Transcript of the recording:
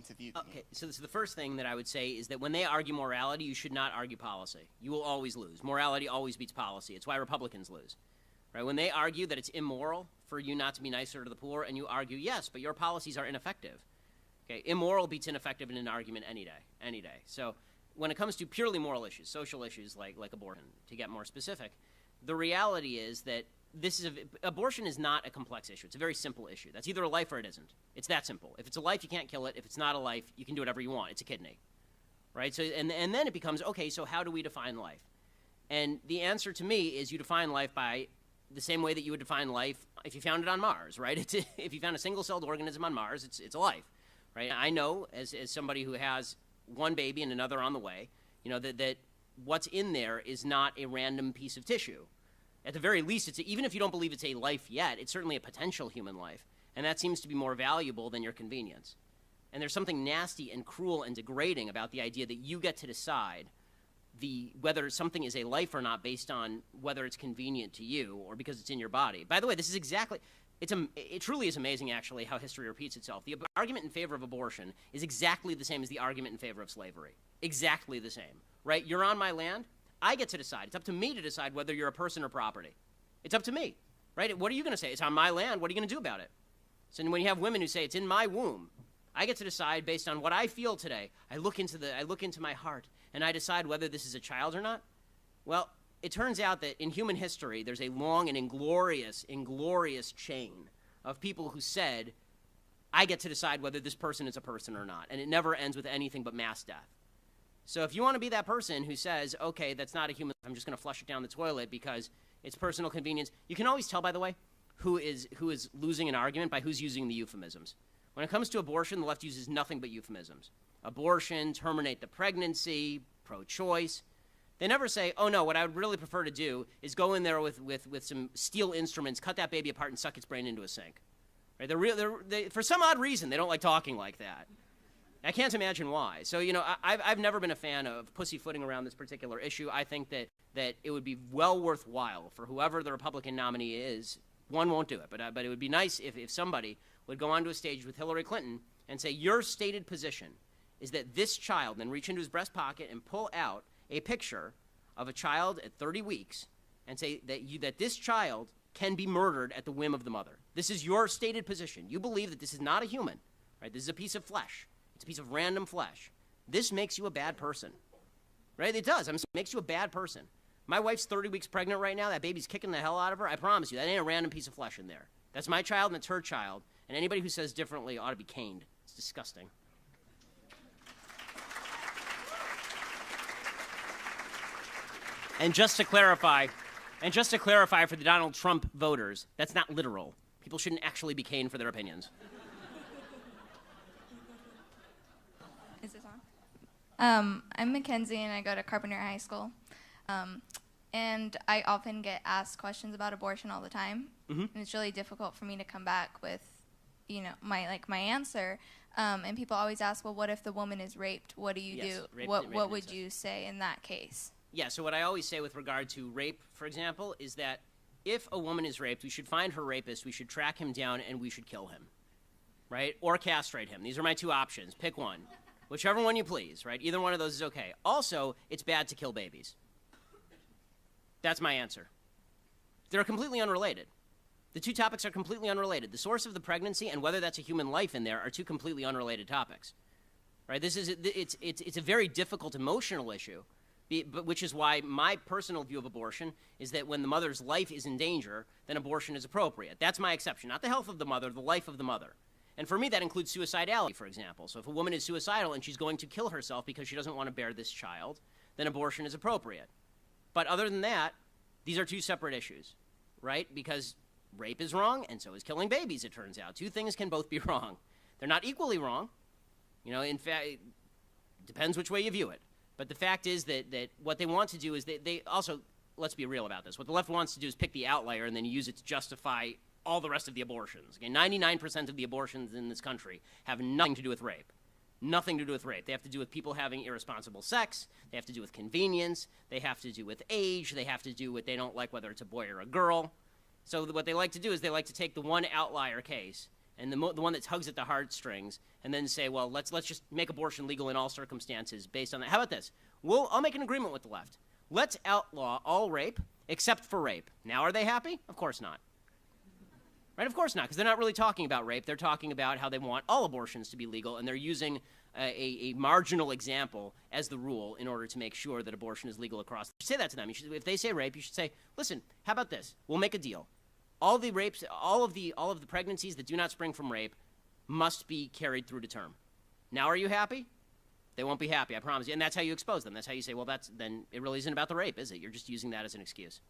to view things. Okay, so the first thing that I would say is that when they argue morality, you should not argue policy. You will always lose. Morality always beats policy. It's why Republicans lose. Right? When they argue that it's immoral for you not to be nicer to the poor, and you argue, yes, but your policies are ineffective. Okay, immoral beats ineffective in an argument any day. So when it comes to purely moral issues, social issues like abortion, to get more specific, the reality is that abortion is not a complex issue. It's a very simple issue. That's either a life or it isn't. It's that simple. If it's a life, you can't kill it. If it's not a life, you can do whatever you want. It's a kidney, right? So, and then it becomes, okay, so how do we define life? And the answer to me is you define life by the same way that you would define life if you found it on Mars, right? If you found a single-celled organism on Mars, it's a life, right? I know, as somebody who has one baby and another on the way, that what's in there is not a random piece of tissue. At the very least, even if you don't believe it's a life yet, it's certainly a potential human life. And that seems to be more valuable than your convenience. And there's something nasty and cruel and degrading about the idea that you get to decide whether something is a life or not based on whether it's convenient to you or because it's in your body. By the way, this is exactly, it truly is amazing, actually, how history repeats itself. The argument in favor of abortion is exactly the same as the argument in favor of slavery. Exactly the same, right? You're on my land. I get to decide. It's up to me to decide whether you're a person or property. It's up to me, right? What are you going to say? It's on my land. What are you going to do about it? So when you have women who say it's in my womb, I get to decide based on what I feel today. I look into my heart, and I decide whether this is a child or not. Well, it turns out that in human history, there's a long and inglorious chain of people who said, I get to decide whether this person is a person or not, and it never ends with anything but mass death. So if you want to be that person who says, okay, that's not a human life, I'm just going to flush it down the toilet because it's personal convenience, you can always tell, by the way, who is losing an argument by who's using the euphemisms. When it comes to abortion, the left uses nothing but euphemisms. Abortion, terminate the pregnancy, pro-choice. They never say, oh no, what I would really prefer to do is go in there with some steel instruments, cut that baby apart and suck its brain into a sink. Right? For some odd reason, they don't like talking like that. I can't imagine why. So, I've never been a fan of pussyfooting around this particular issue. I think that it would be well worthwhile for whoever the Republican nominee is. One won't do it, but it would be nice if somebody would go onto a stage with Hillary Clinton and say, your stated position is that this child, then reach into his breast pocket and pull out a picture of a child at 30 weeks and say that this child can be murdered at the whim of the mother. This is your stated position. You believe that this is not a human, right? This is a piece of flesh. It's a piece of random flesh. This makes you a bad person, right? It does. It makes you a bad person. My wife's 30 weeks pregnant right now. That baby's kicking the hell out of her. I promise you, that ain't a random piece of flesh in there. That's my child and it's her child. And anybody who says differently ought to be caned. It's disgusting. And just to clarify for the Donald Trump voters, that's not literal. People shouldn't actually be caned for their opinions. Is this on? I'm Mackenzie, and I go to Carpenter High School. And I often get asked questions about abortion all the time. Mm-hmm. And it's really difficult for me to come back with, my answer. And people always ask, well, what if the woman is raped? What do you do? What would you say in that case? Yeah, so what I always say with regard to rape, for example, is that if a woman is raped, we should find her rapist, we should track him down, and we should kill him, right? Or castrate him. These are my two options. Pick one. Whichever one you please, right? Either one of those is okay. Also, it's bad to kill babies. That's my answer. They're completely unrelated. The two topics are completely unrelated. The source of the pregnancy and whether that's a human life in there are two completely unrelated topics, right? It's a very difficult emotional issue, which is why my personal view of abortion is that when the mother's life is in danger, then abortion is appropriate. That's my exception. Not the health of the mother, the life of the mother. And for me, that includes suicidality, for example. So if a woman is suicidal and she's going to kill herself because she doesn't want to bear this child, then abortion is appropriate. But other than that, these are two separate issues, right? Because rape is wrong, and so is killing babies, it turns out. Two things can both be wrong. They're not equally wrong. In fact, it depends which way you view it. But the fact is that what they want to do is they also, let's be real about this, what the left wants to do is pick the outlier and then use it to justify all the rest of the abortions. Okay, 99% of the abortions in this country have nothing to do with rape. Nothing to do with rape. They have to do with people having irresponsible sex. They have to do with convenience. They have to do with age. They have to do with they don't like whether it's a boy or a girl. So what they like to do is they like to take the one outlier case and the one that tugs at the heartstrings, and then say, well, let's just make abortion legal in all circumstances based on that. How about this? I'll make an agreement with the left. Let's outlaw all rape except for rape. Now, are they happy? Of course not. Right? Of course not, because they're not really talking about rape. They're talking about how they want all abortions to be legal, and they're using a marginal example as the rule in order to make sure that abortion is legal across. You say that to them. If they say rape, you should say, listen, how about this? We'll make a deal. All the rapes, all of the pregnancies that do not spring from rape must be carried through to term. Now, are you happy? They won't be happy, I promise you. And that's how you expose them. That's how you say, well, then it really isn't about the rape, is it? You're just using that as an excuse.